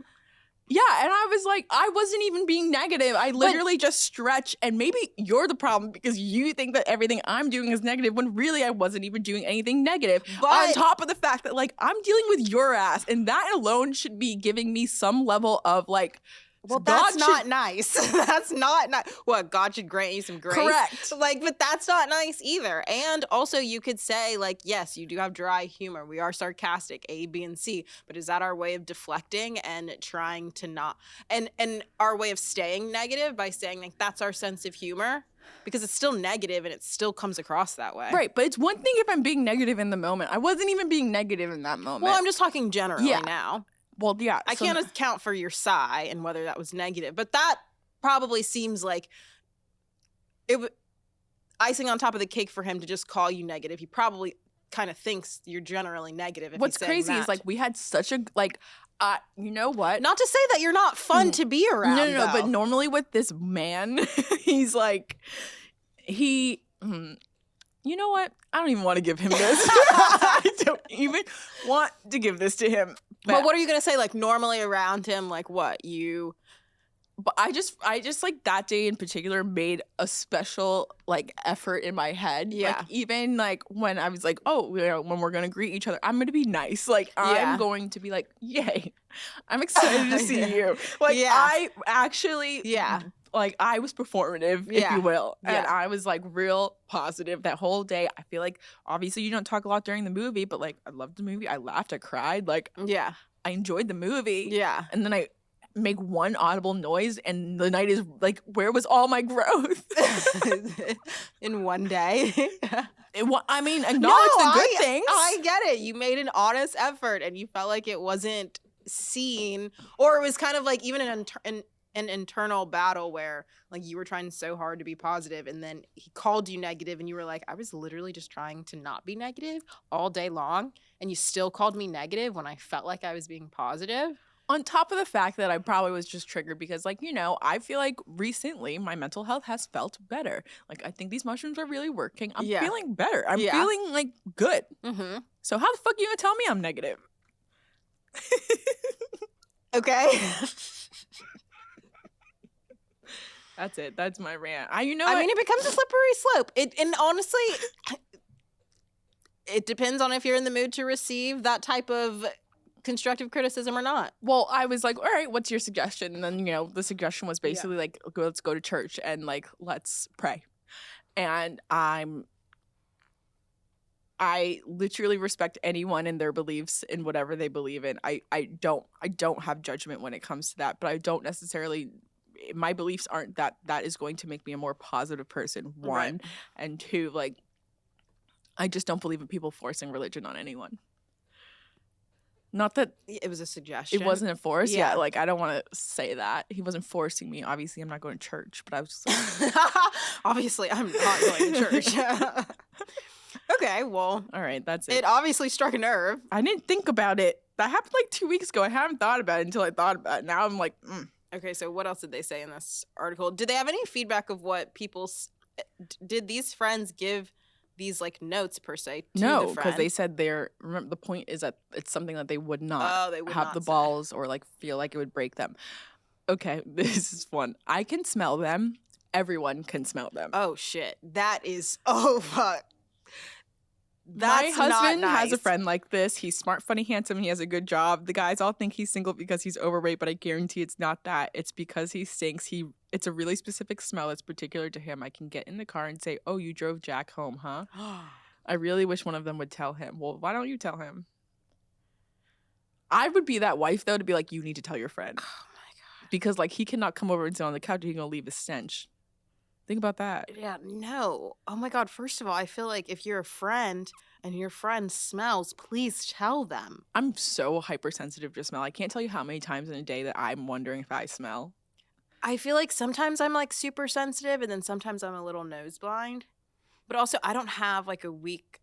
Yeah, and I was like, I wasn't even being negative. I literally just stretch, and maybe you're the problem because you think that everything I'm doing is negative when really I wasn't even doing anything negative. But on top of the fact that, like, I'm dealing with your ass, and that alone should be giving me some level of, like, well, that's not nice. That's not nice. What, God should grant you some grace? Correct. Like, but that's not nice either. And also, you could say, like, yes, you do have dry humor. We are sarcastic, A, B, and C. But is that our way of deflecting and trying to not, and our way of staying negative by saying, like, that's our sense of humor? Because it's still negative and it still comes across that way. Right, but it's one thing if I'm being negative in the moment. I wasn't even being negative in that moment. Well, I'm just talking generally now. Well, yeah. I can't account for your sigh and whether that was negative, but that probably seems like icing on top of the cake for him to just call you negative. He probably kind of thinks you're generally negative. If What's he's crazy saying is, like, we had such a, like, you know what? Not to say that you're not fun to be around. No. But normally with this man, he's like, you know what? I don't even want to give him this. I don't even want to give this to him. But what are you going to say? Like, normally around him, like, what? But I just like, that day in particular made a special, like, effort in my head. Yeah. Like, even, like, when I was like, oh, when we're going to greet each other, I'm going to be nice. Like, I'm going to be like, yay. I'm excited to see you. Like, I actually... Yeah. Like, I was performative, if you will. Yeah. And I was, like, real positive that whole day. I feel like, obviously, you don't talk a lot during the movie, but, like, I loved the movie. I laughed. I cried. Like, yeah. I enjoyed the movie. Yeah. And then I make one audible noise, and the night is, like, where was all my growth? In one day. I mean, acknowledge the good things. I get it. You made an honest effort, and you felt like it wasn't seen, or it was kind of like even an internal battle where, like, you were trying so hard to be positive, and then he called you negative, and you were like, I was literally just trying to not be negative all day long, and you still called me negative when I felt like I was being positive. On top of the fact that I probably was just triggered because, like, I feel like recently my mental health has felt better. Like, I think these mushrooms are really working. I'm feeling better. I'm feeling, like, good. Mm-hmm. So how the fuck are you gonna tell me I'm negative? Okay. That's it. That's my rant. I mean, it becomes a slippery slope. And honestly, it depends on if you're in the mood to receive that type of constructive criticism or not. Well, I was like, all right, what's your suggestion? And then, the suggestion was basically like, let's go to church and, like, let's pray. And I literally respect anyone and their beliefs in whatever they believe in. I don't have judgment when it comes to that, but I don't necessarily, my beliefs aren't that is going to make me a more positive person, one. Right. And two, like, I just don't believe in people forcing religion on anyone. Not that it was a suggestion. it wasn't a force. Yeah. Yeah, like, I don't want to say that. He wasn't forcing me. Obviously, I'm not going to church, but I was just like... Obviously, I'm not going to church. Okay, well, All right, that's it. it obviously struck a nerve. I didn't think about it. That happened like 2 weeks ago. I haven't thought about it until I thought about it. Now I'm like, Okay, so what else did they say in this article? Did they have any feedback of what did these friends give these like notes per se to no, the because friend? they said remember, the point is that it's something that they would not Oh, they would have not the say. balls or like feel like it would break them. Okay, this is fun. I can smell them. Everyone can smell them. Oh shit. That is fuck. My That's not husband has a nice. friend like this. He's smart, funny, handsome. He has a good job. The guys all think he's single because he's overweight, but I guarantee it's not that. It's because he stinks. It's a really specific smell that's particular to him. I can get in the car and say, "Oh, you drove Jack home, huh?" I really wish one of them would tell him. Well, why don't you tell him? I would be that wife though to be like, you need to tell your friend. Oh my god. Because like he cannot come over and sit on the couch. He's gonna leave a stench. Think about that. Yeah, no. Oh my god, first of all, I feel like if you're a friend and your friend smells, please tell them. I'm so hypersensitive to smell. I can't tell you how many times in a day that I'm wondering if I smell. I feel like sometimes I'm like super sensitive and then sometimes I'm a little nose blind. But also I don't have like a weak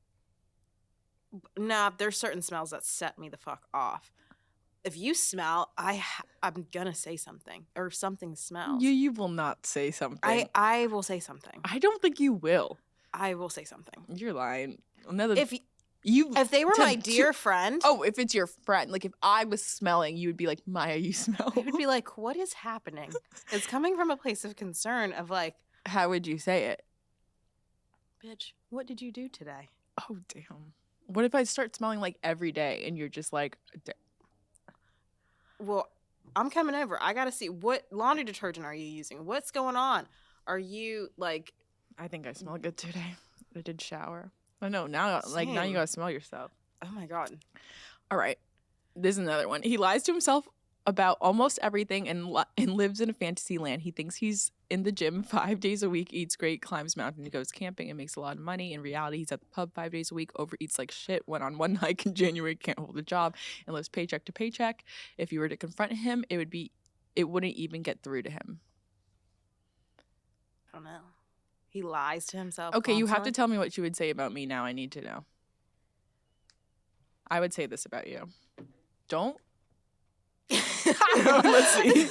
Nah, there's certain smells that set me the fuck off. If you smell, I'm gonna say something or something smells. You will not say something. I will say something. I don't think you will. I will say something. You're lying. Another If you if they were my to- dear friend, Oh, if it's your friend, like if I was smelling, you would be like, Maya, you smell. I would be like, what is happening? It's coming from a place of concern of like, How would you say it? bitch, what did you do today? Oh damn. What if I start smelling like every day and you're just like Well, I'm coming over. I gotta see what laundry detergent are you using? What's going on? Are you like I think I smell good today. I did shower. I know now now you Same. gotta smell yourself. oh my god. All right. This is another one. He lies to himself about almost everything and lives in a fantasy land. He thinks he's in the gym 5 days a week, eats great, climbs mountain, goes camping, and makes a lot of money. In reality, he's at the pub 5 days a week, overeats like shit, went on one hike in January, can't hold a job, and lives paycheck to paycheck. If you were to confront him, it wouldn't even get through to him. I don't know. He lies to himself. Okay, you have to constantly? tell me what you would say about me now. I need to know. I would say this about you. Don't. Let's see.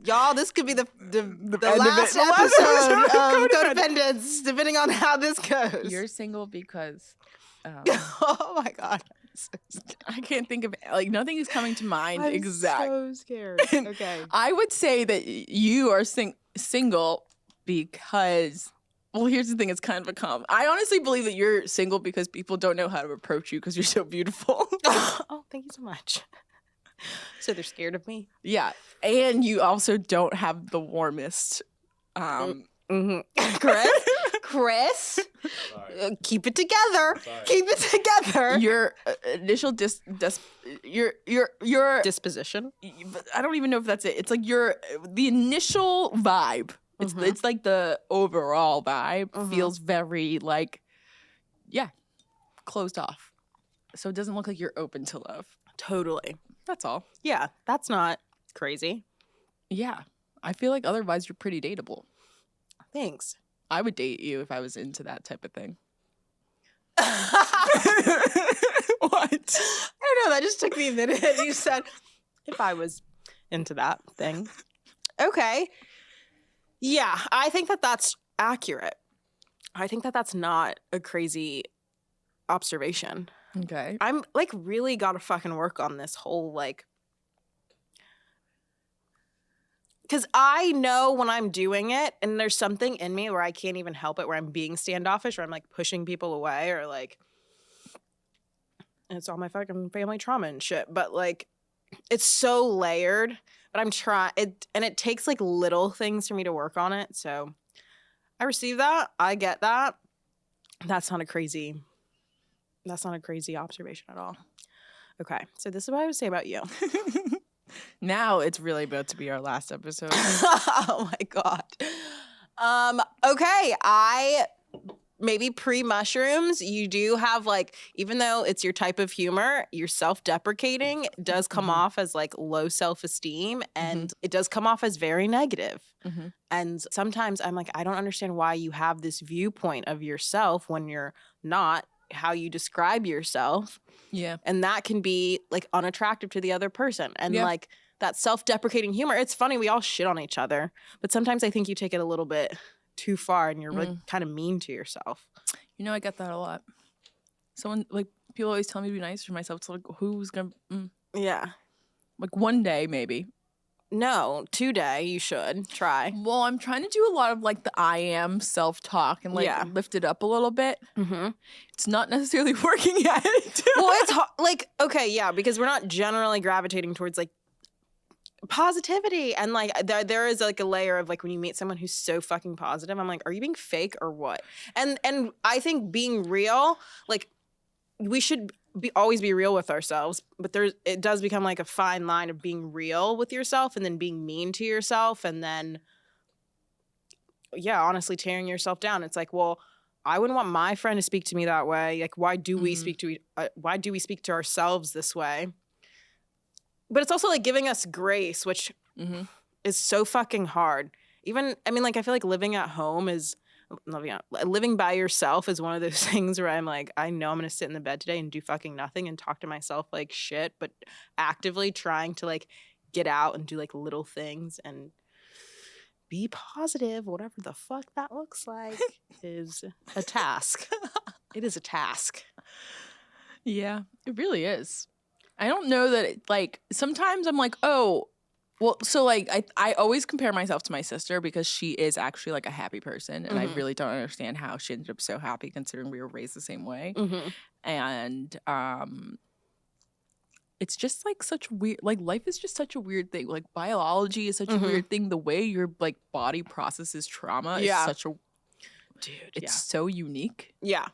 Y'all, this could be the end of last it. The last episode episode. of Codependence, depending on how this goes. You're single because oh my god. I can't think of like nothing is coming to mind I'm exact. so scared. Okay. I would say that you are single because well, here's the thing, it's kind of a I honestly believe that you're single because people don't know how to approach you because you're so beautiful. Oh, thank you so much. So they're scared of me? Yeah. And you also don't have the warmest Chris, Sorry. keep it together. Sorry. Keep it together. your initial your Disposition. but I don't even know if that's it. It's like the initial vibe. It's like the overall vibe feels very like closed off. So it doesn't look like you're open to love. Totally. That's all. Yeah, that's not crazy. Yeah. I feel like otherwise you're pretty dateable. Thanks. I would date you if I was into that type of thing. I What? don't know. That just took me a minute. You said if I was into that thing. Okay. Yeah, I think that that's accurate. I think that that's not a crazy observation. Okay. I'm like really got to fucking work on this whole like. Because I know when I'm doing it and there's something in me where I can't even help it, where I'm being standoffish, or I'm like pushing people away, or like it's all my fucking family trauma and shit. But like it's so layered, but I'm trying it, and it takes like little things for me to work on it. So I receive that. I get that. That's not a crazy observation at all. Okay. So this is what I would say about you. Now it's really about to be our last episode. Oh my god. Okay, I maybe pre-mushrooms, you do have like, even though it's your type of humor, you're self-deprecating, it does come off as like low self-esteem, and it does come off as very negative. And sometimes I'm like, I don't understand why you have this viewpoint of yourself when you're not how you describe yourself. Yeah. And that can be like unattractive to the other person. And like that self-deprecating humor, it's funny, we all shit on each other, but sometimes I think you take it a little bit too far and you're really kind of mean to yourself. You know, I get that a lot. Someone, like, people always tell me to be nice to myself. It's like, who's gonna Yeah. like one day maybe. No, today you should try. Well, I'm trying to do a lot of like the I am self-talk and like lift it up a little bit. It's not necessarily working yet. Well, it's like, okay, yeah, because we're not generally gravitating towards like positivity, and like there is like a layer of like when you meet someone who's so fucking positive, I'm like, are you being fake or what? And I think being real, like we should always be real with ourselves, but it does become like a fine line of being real with yourself and then being mean to yourself, and then honestly tearing yourself down. It's like, well, I wouldn't want my friend to speak to me that way. Like, why do we speak to ourselves this way? But it's also like giving us grace, which is so fucking hard. Even, I mean, like, I feel like living by yourself is one of those things where I'm like, I know I'm going to sit in the bed today and do fucking nothing and talk to myself like shit, but actively trying to like get out and do like little things and be positive, whatever the fuck that looks like, is a task. It is a task. Yeah, it really is. I don't know that it, like, sometimes I'm like, oh, well, so like I always compare myself to my sister because she is actually like a happy person, and I really don't understand how she ended up so happy considering we were raised the same way. And it's just like such weird, like life is just such a weird thing. Like biology is such a weird thing. The way your like body processes trauma is such a it's so unique. Yeah.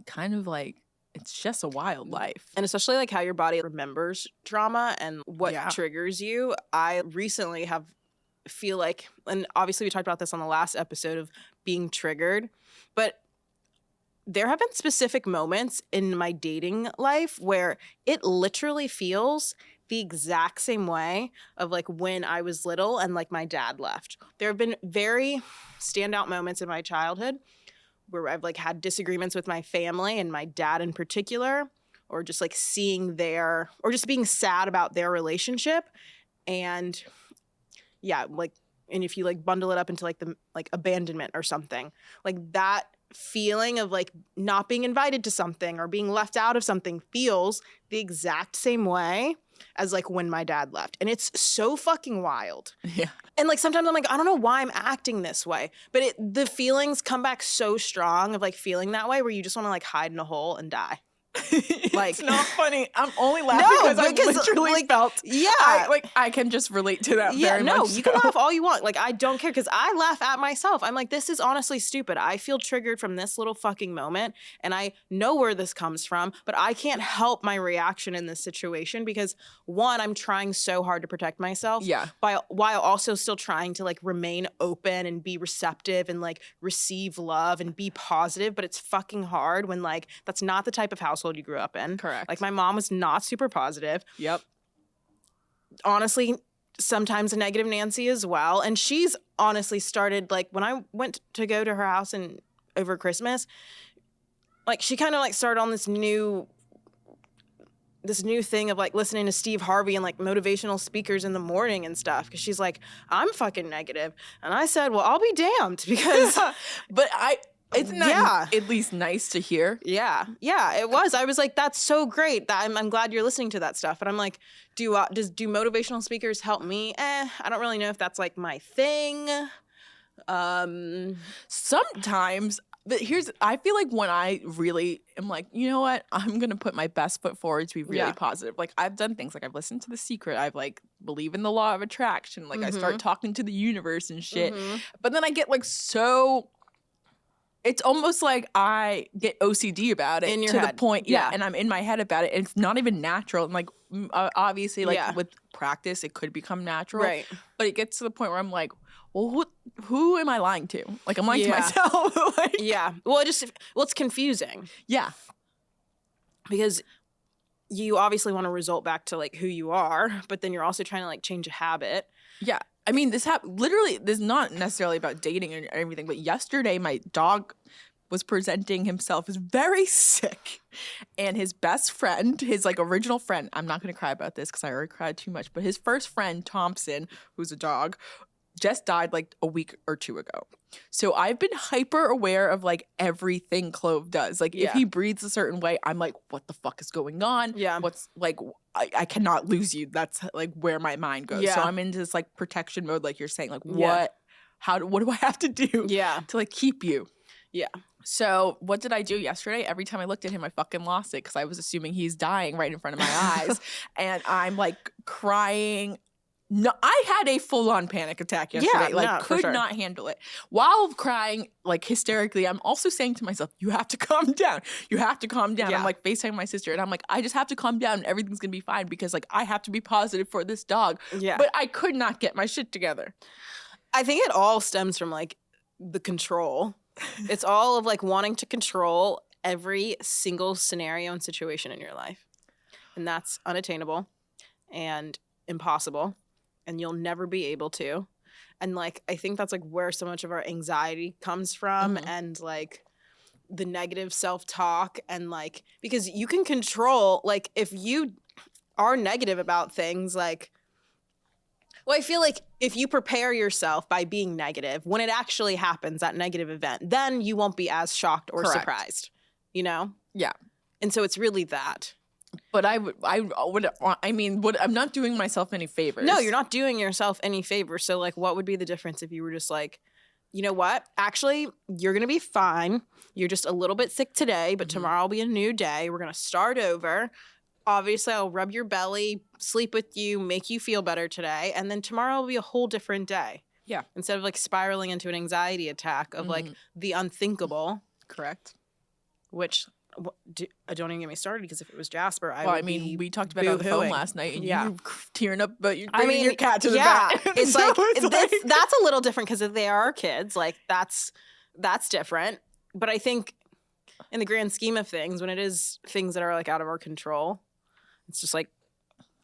Kind of like, it's just a wild life. And especially like how your body remembers trauma and what triggers you. I recently feel like, and obviously we talked about this on the last episode of being triggered, but there have been specific moments in my dating life where it literally feels the exact same way of like when I was little and like my dad left. There have been very standout moments in my childhood where I've like had disagreements with my family and my dad in particular, or just like or just being sad about their relationship. And like, and if you like bundle it up into like the like abandonment or something, like that feeling of like not being invited to something or being left out of something feels the exact same way as like when my dad left. And it's so fucking wild. Yeah. And like sometimes I'm like, I don't know why I'm acting this way, but the feelings come back so strong of like feeling that way where you just want to like hide in a hole and die. Like, it's not funny. I'm only laughing because I literally like, felt. Yeah, I can just relate to that. Yeah, very much you can laugh all you want. Like, I don't care because I laugh at myself. I'm like, this is honestly stupid. I feel triggered from this little fucking moment, and I know where this comes from, but I can't help my reaction in this situation because one, I'm trying so hard to protect myself. Yeah. While also still trying to like remain open and be receptive and like receive love and be positive, but it's fucking hard when like that's not the type of household you grew up in. Correct. Like my mom was not super positive. Yep. Honestly, sometimes a negative Nancy as well. And she's honestly started like when I went to go to her house and over Christmas, like she kind of like started on this new thing of like listening to Steve Harvey and like motivational speakers in the morning and stuff. Cause she's like, I'm fucking negative. And I said, well, I'll be damned because, but isn't that at least nice to hear? Yeah, it was. I was like, that's so great. I'm glad you're listening to that stuff. And I'm like, do motivational speakers help me? I don't really know if that's like my thing. Sometimes, but I feel like when I really am like, you know what, I'm going to put my best foot forward to be really positive. Like I've done things like I've listened to The Secret. I've like believe in the law of attraction. Like I start talking to the universe and shit. But then I get like so... It's almost like I get OCD about it in your to head. The point, and I'm in my head about it. And it's not even natural. And like, obviously, like with practice, it could become natural. Right. But it gets to the point where I'm like, well, who am I lying to? Like, I'm lying to Yeah. myself. Like, Yeah. Well, it's confusing yeah. because you obviously want to result back to like who you are, but then you're also trying to like change a habit. Yeah. I mean, this literally, this is not necessarily about dating or everything, but yesterday my dog was presenting himself as very sick. And his best friend, his like original friend, I'm not going to cry about this because I already cried too much, but his first friend, Thompson, who's a dog, just died like a week or two ago. So I've been hyper aware of like everything Clove does. Like if Yeah. he breathes a certain way, I'm like, what the fuck is going on? Yeah. What's like, I cannot lose you. That's like where my mind goes. So Yeah. I'm in this like protection mode, like you're saying, like Yeah. what do I have to do Yeah. to like keep you? Yeah. So what did I do yesterday? Every time I looked at him, I fucking lost it because I was assuming he's dying right in front of my eyes. And I'm like crying. No, I had a full-on panic attack yesterday. no, for could sure. not handle it. While crying, like hysterically, I'm also saying to myself, you have to calm down. You have to calm down. Yeah. I'm like FaceTiming my sister and I'm like, I just have to calm down and everything's gonna be fine because like I have to be positive for this dog. Yeah. But I could not get my shit together. I think it all stems from like the control. It's all of like wanting to control every single scenario and situation in your life. And that's unattainable and impossible. And you'll never be able to. And like I think that's like where so much of our anxiety comes from Mhm. and like the negative self-talk and like because you can control like if you are negative about things like well, I feel like if you prepare yourself by being negative, when it actually happens, that negative event, then you won't be as shocked or Correct. surprised, you know? Yeah. And so it's really that. But I'm not doing myself any favors. No, you're not doing yourself any favor. So, like, what would be the difference if you were just like, you know what? Actually, you're going to be fine. You're just a little bit sick today, but Mhm. tomorrow will be a new day. We're going to start over. Obviously, I'll rub your belly, sleep with you, make you feel better today. And then tomorrow will be a whole different day. Yeah. Instead of like spiraling into an anxiety attack of like Mhm. the unthinkable, Correct. which don't even get me started because if it was Jasper, Well, I mean, we talked about it on the phone boo-hooing. last night, and Yeah. you were tearing up about your bringing your cat to the yeah, vet. it's So like it's that's a little different because if they are our kids, like that's different. But I think in the grand scheme of things, when it is things that are like out of our control, it's just like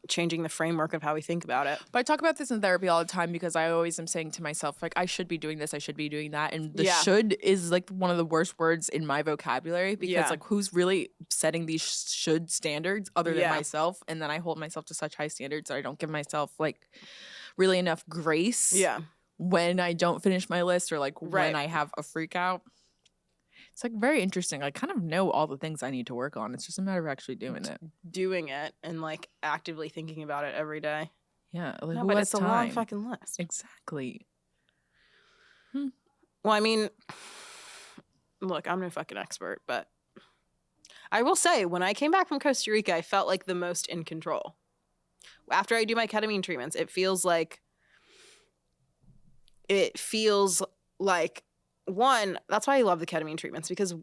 changing the framework of how we think about it. But I talk about this in therapy all the time because I always am saying to myself, like, I should be doing this, I should be doing that. And the Yeah. should is like one of the worst words in my vocabulary because Yeah. like who's really setting these should standards other than Yeah. myself? And then I hold myself to such high standards that I don't give myself like really enough grace Yeah. when I don't finish my list or like Right. when I have a freak out. It's like very interesting. I kind of know all the things I need to work on. It's just a matter of actually doing it. Doing it and like actively thinking about it every day. Yeah. Like, No, who but has it's a time? long fucking list. Exactly. Well, I mean, look, I'm no fucking expert, but I will say when I came back from Costa Rica, I felt like the most in control. After I do my ketamine treatments, it feels like one, that's why I love the ketamine treatments because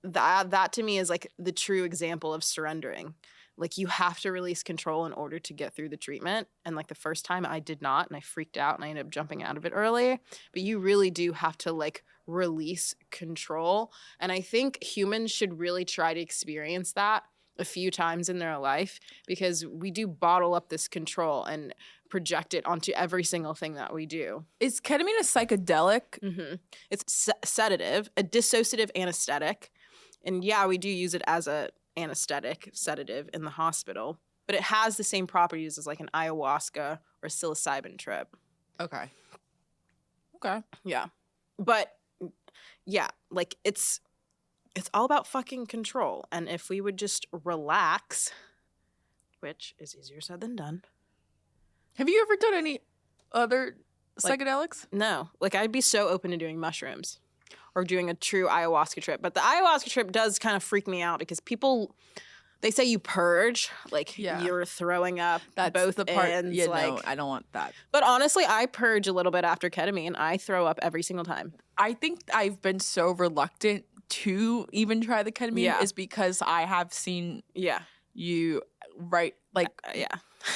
that to me is like the true example of surrendering. Like you have to release control in order to get through the treatment. And like the first time I did not and I freaked out and I ended up jumping out of it early. But you really do have to like release control. And I think humans should really try to experience that a few times in their life because we do bottle up this control and project it onto every single thing that we do. Is ketamine a psychedelic? Mm-hmm. It's sedative, a dissociative anesthetic. And yeah, we do use it as a anesthetic sedative in the hospital, but it has the same properties as like an ayahuasca or psilocybin trip. Okay. Okay. Yeah. But yeah, like it's all about fucking control. And if we would just relax, which is easier said than done. Have you ever done any other Like- psychedelics? No, like I'd be so open to doing mushrooms or doing a true ayahuasca trip. But the ayahuasca trip does kind of freak me out because people, they say you purge, like Yeah. you're throwing up That's both the part. ends. Yeah, like, no, I don't want that. But honestly, I purge a little bit after ketamine. I throw up every single time. I think I've been so reluctant to even try the ketamine Yeah. is because I have seen Yeah. you right like Yeah.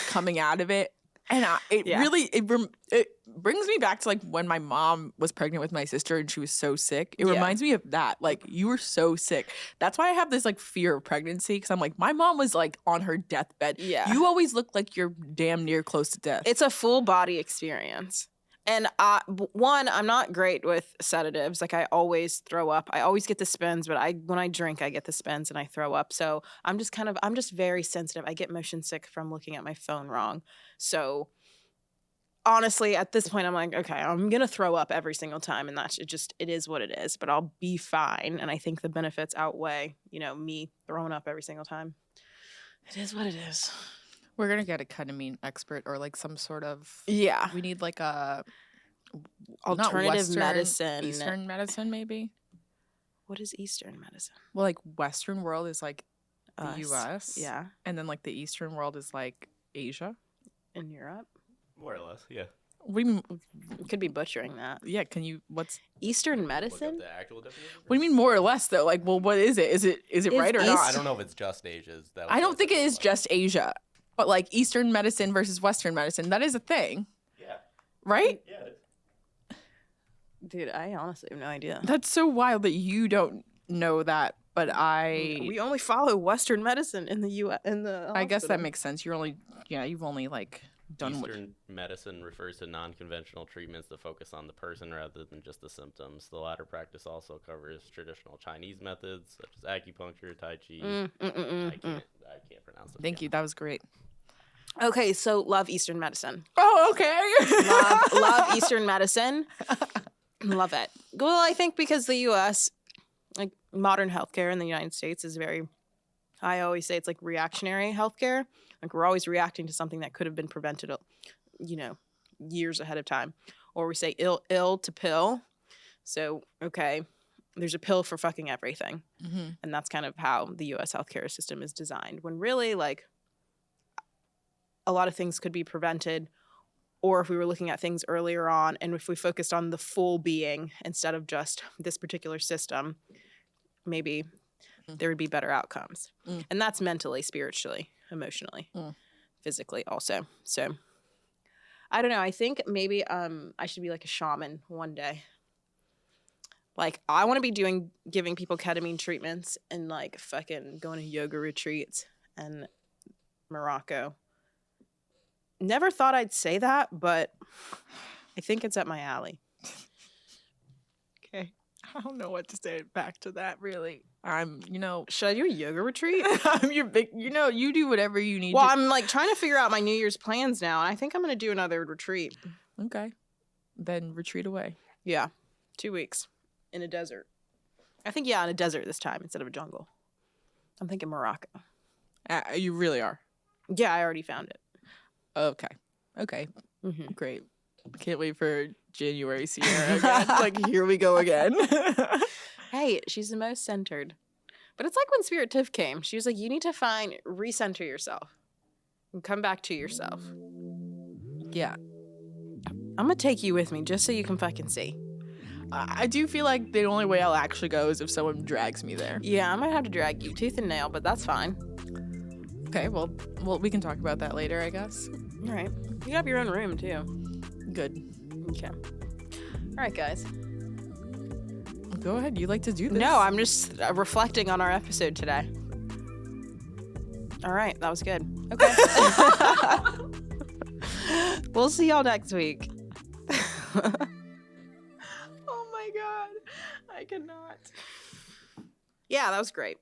coming out of it And it Yeah. really it brings me back to like when my mom was pregnant with my sister and she was so sick. It Yeah. reminds me of that. Like you were so sick. That's why I have this like fear of pregnancy because I'm like my mom was like on her deathbed. Yeah. You always look like you're damn near close to death. It's a full body experience. And one, I'm not great with sedatives. Like I always throw up. I always get the spins, but when I drink, I get the spins and I throw up. So I'm just very sensitive. I get motion sick from looking at my phone wrong. So honestly, at this point, I'm like, okay, I'm gonna throw up every single time, and it is what it is. But I'll be fine. And I think the benefits outweigh, me throwing up every single time. It is what it is. We're gonna get a ketamine expert or like some sort of Yeah. We need like a not Alternative Western, medicine. Eastern medicine maybe. What is Eastern medicine? Well, like Western world is like the Us. U.S. Yeah. and then like the Eastern world is like Asia. In Europe. More or less, yeah. We Could be butchering that. yeah. Can you what's Eastern Look up medicine? the actual definition. what do you mean more or less though? Like, well, what is it? Is it right or East- not? I don't know if it's just Asia's. I don't think it is just Asia, but like Eastern medicine versus Western medicine, that is a thing, Yeah. right? Yeah. Dude, I honestly have no idea. That's so wild that you don't know that, but We only follow Western medicine in the U.S. I guess that makes sense. You've only like done what. Eastern medicine refers to non-conventional treatments that focus on the person rather than just the symptoms. The latter practice also covers traditional Chinese methods such as acupuncture, Tai Chi. I can't pronounce it. Thank you. That was great. Okay, so love Eastern medicine. Oh, okay. love Eastern medicine. Love it. Well, I think because the U.S., like modern healthcare in the United States is I always say it's like reactionary healthcare. Like we're always reacting to something that could have been prevented, years ahead of time. Or we say ill to pill. So, okay, there's a pill for fucking everything. Mm-hmm. And that's kind of how the U.S. healthcare system is designed. When really, like, a lot of things could be prevented, or if we were looking at things earlier on, and if we focused on the full being instead of just this particular system, maybe there would be better outcomes. And that's mentally, spiritually, emotionally, physically also. So I don't know. I think maybe I should be like a shaman one day. Like I want to be giving people ketamine treatments and like fucking going to yoga retreats in Morocco. Never thought I'd say that, but I think it's up my alley. Okay. I don't know what to say back to that, really. Should I do a yoga retreat? I'm your big, you do whatever you need Well, to. I'm like trying to figure out my New Year's plans now, and I think I'm going to do another retreat. Okay. Then retreat away. Yeah, 2 weeks in a desert. I think, in a desert this time instead of a jungle. I'm thinking Morocco. You really are. Yeah, I already found it. Okay. Mm-hmm. Great. Can't wait for January Sierra again. Like, here we go again. Hey, she's the most centered. But it's like when Spirit Tiff came. She was like, you need to recenter yourself and come back to yourself. Yeah. I'm going to take you with me just so you can fucking see. I do feel like the only way I'll actually go is if someone drags me there. Yeah, I might have to drag you tooth and nail, but that's fine. Okay, well, we can talk about that later, I guess. All right. You have your own room, too. Good. Okay. All right, guys. Go ahead. You like to do this? No, I'm just reflecting on our episode today. All right. That was good. Okay. We'll see y'all next week. Oh my God. I cannot. Yeah, that was great.